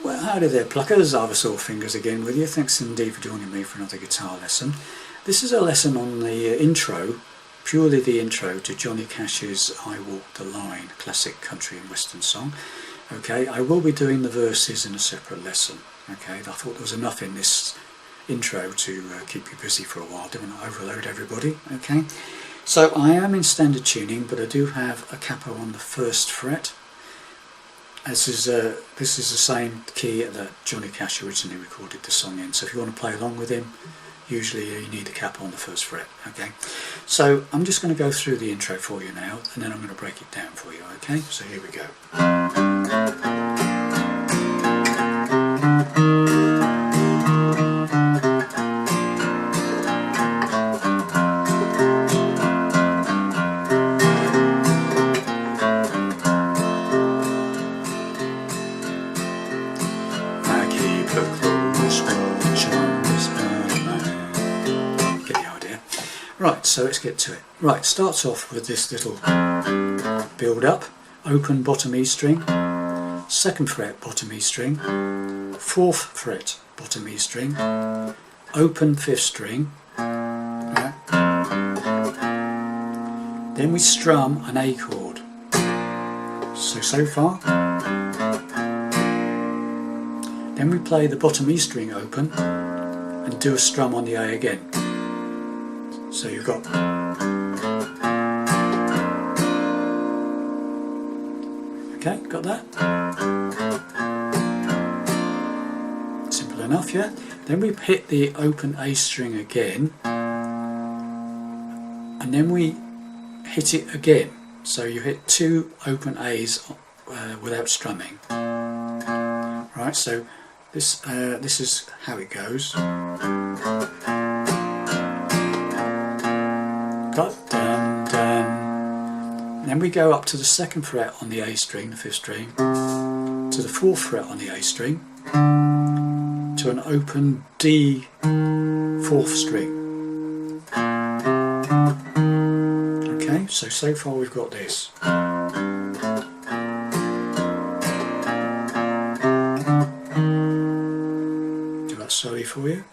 Well, howdy there pluckers, I've a sore fingers again with you. Thanks indeed for joining me for another guitar lesson. This is a lesson on the intro, purely the intro to Johnny Cash's I Walk the Line, classic country and western song. Okay, I will be doing the verses in a separate lesson. Okay, I thought there was enough in this intro to keep you busy for a while, didn't want to overload everybody. Okay, so I am in standard tuning, but I do have a capo on the 1st fret. This is the same key that Johnny Cash originally recorded the song in, so if you want to play along with him, usually you need a capo on the 1st fret. Okay, so I'm just going to go through the intro for you now, and then I'm going to break it down for you. Okay, so here we go. Right, so let's get to it. Right, starts off with this little build up, open bottom E string, 2nd fret bottom E string, 4th fret bottom E string, open 5th string, yeah. Then we strum an A chord. So far. Then we play the bottom E string open and do a strum on the A again. So you've got, okay, got that? Simple enough, yeah? Then we hit the open A string again, and then we hit it again. So you hit 2 open A's without strumming. Right, so this is how it goes. Dun, dun. Then we go up to the 2nd fret on the A string, the 5th string, to the 4th fret on the A string, to an open D 4th string. Okay, so far we've got this. Do that slowly for you.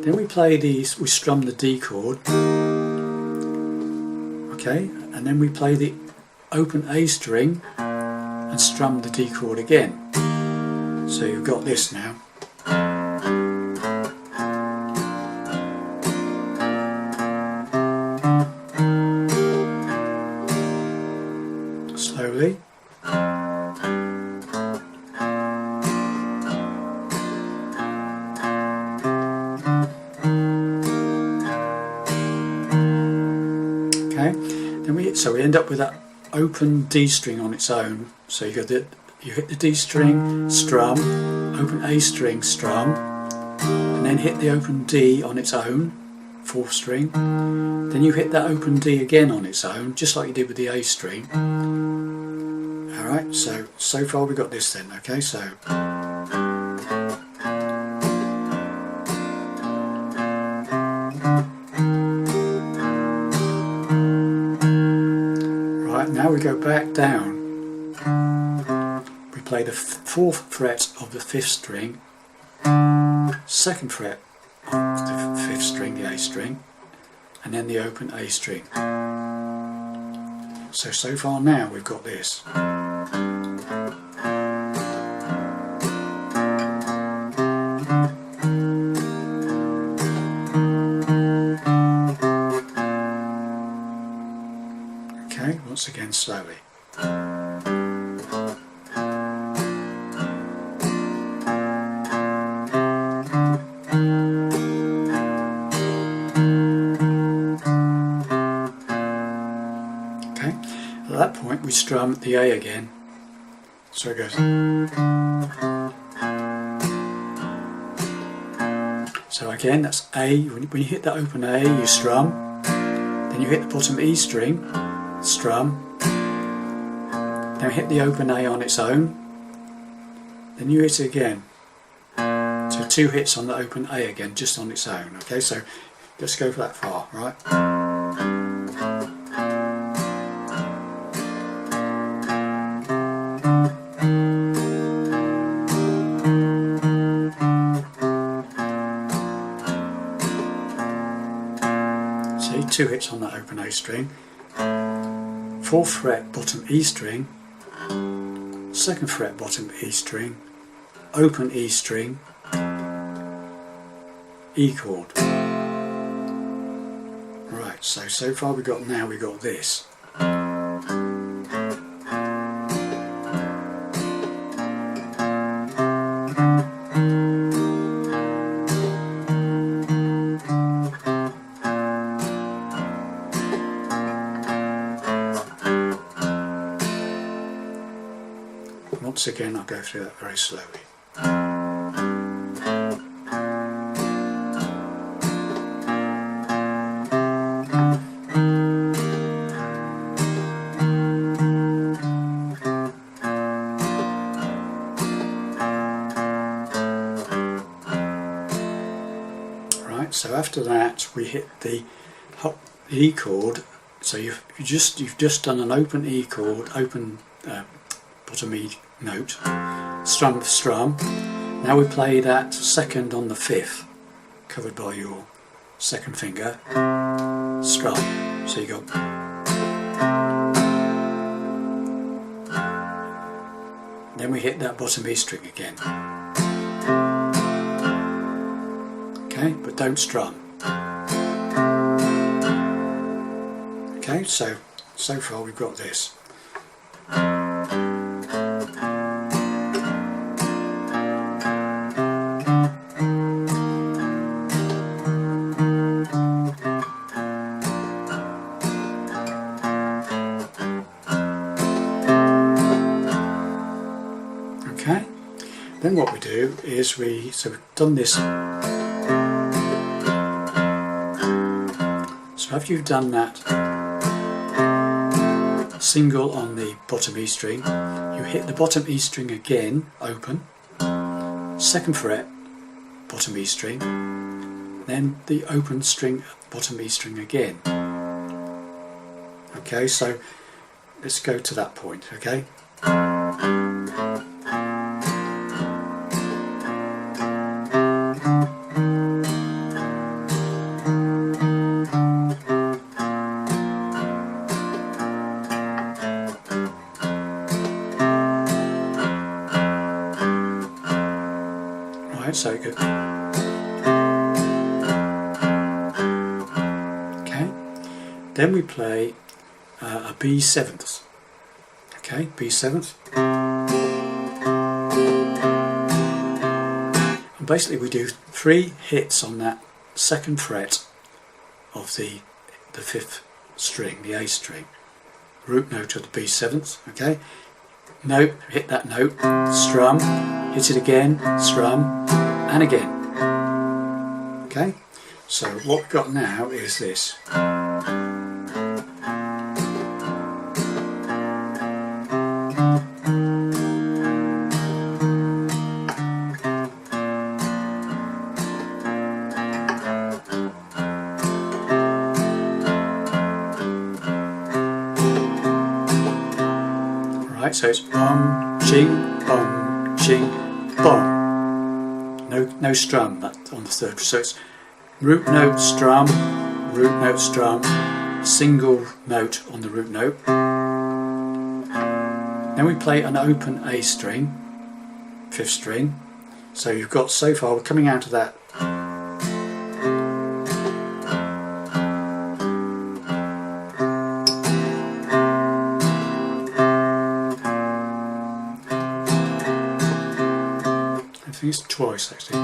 Then we play these, we strum the D chord, okay, and then we play the open A string and strum the D chord again. So you've got this now. Slowly. So we end up with that open D string on its own. So you hit the D string, strum, open A string, strum, and then hit the open D on its own, 4th string. Then you hit that open D again on its own, just like you did with the A string. Alright, so far we got this then, okay, so. Now we go back down. We play the 4th fret of the 5th string, 2nd fret of the 5th string, the A string, and then the open A string. So far now we've got this. Okay, once again slowly. Okay, at that point we strum the A again. So it goes. So again, that's A. When you hit that open A, you strum. Then you hit the bottom E string. Strum, then hit the open A on its own, then you hit it again. So 2 hits on the open A again, just on its own. Okay, so Just go for that far, right? See, 2 hits on that open A string, 4th fret bottom E string, 2nd fret bottom E string, open E string, E chord. Right, so far we got this. Once again, I'll go through that very slowly. Right, so after that we hit the E chord. So you've just done an open E chord, open bottom E note, strum for strum. Now we play that 2nd on the 5th, covered by your 2nd finger, strum. So you go. Then we hit that bottom E string again. Okay, but don't strum. Okay, so far we've got this. Okay, then what we do is we've done this. So after you've done that single on the bottom E string, you hit the bottom E string again, open, 2nd fret, bottom E string, then the open string, bottom E string again. Okay, so let's go to that point, okay? So good. Okay, then we play a B7th. Okay, B7th. And basically we do 3 hits on that 2nd fret of the 5th string, the A string, root note of the B7th. Okay, note, hit that note, strum, hit it again, strum, and again. Okay, so what we've got now is this. Right, so it's bong, ching, bong. No strum that on the 3rd, so it's root note, strum, single note on the root note. Then we play an open A string, 5th string. So you've got, so far we're coming out of that. I think it's twice actually.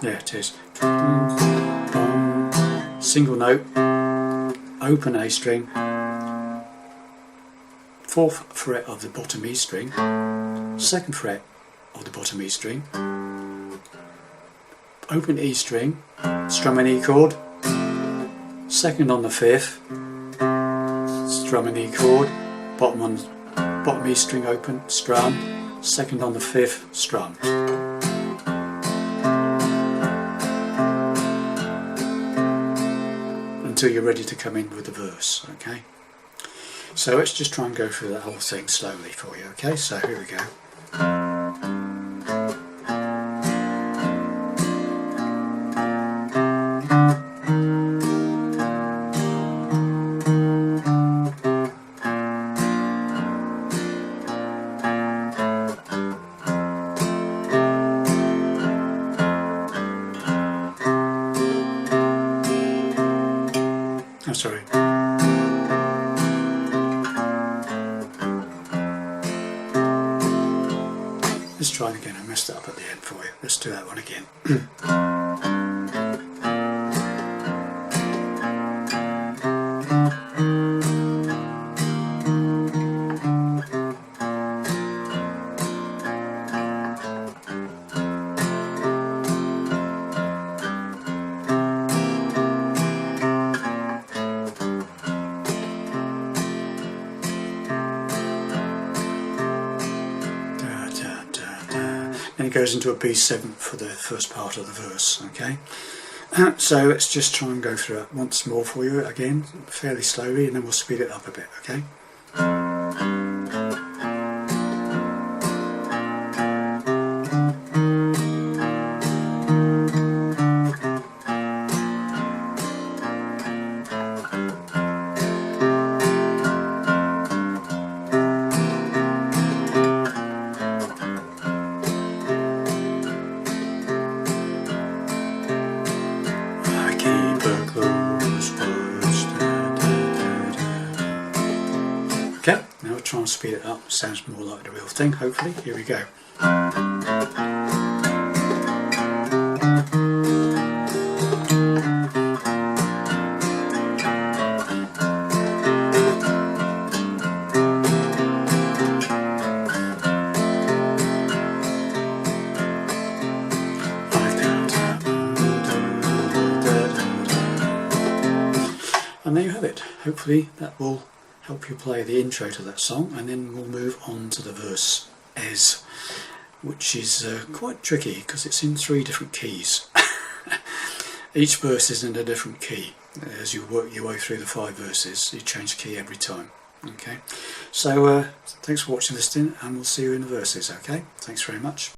Yeah, it is. Single note, open A string, 4th fret of the bottom E string, 2nd fret of the bottom E string, open E string, strum an E chord, 2nd on the 5th, strum an E chord, bottom E string open, strum, 2nd on the 5th, strum. until you're ready to come in with the verse. Okay, so let's just try and go through that whole thing slowly for you. Okay, so here we go. I'm sorry. Let's try it again. I messed it up at the end for you. Let's do that one again. And it goes into a B7 for the first part of the verse. Okay, so let's just try and go through it once more for you again, fairly slowly, and then we'll speed it up a bit. Okay. Okay, now we'll try and speed it up. Sounds more like the real thing, hopefully. Here we go. And there you have it. Hopefully that will help you play the intro to that song, and then we'll move on to the verse Es, which is quite tricky because it's in 3 different keys. Each verse is in a different key. As you work your way through the 5 verses, you change key every time. Okay, so thanks for watching, listening, and we'll see you in the verses. Okay, thanks very much.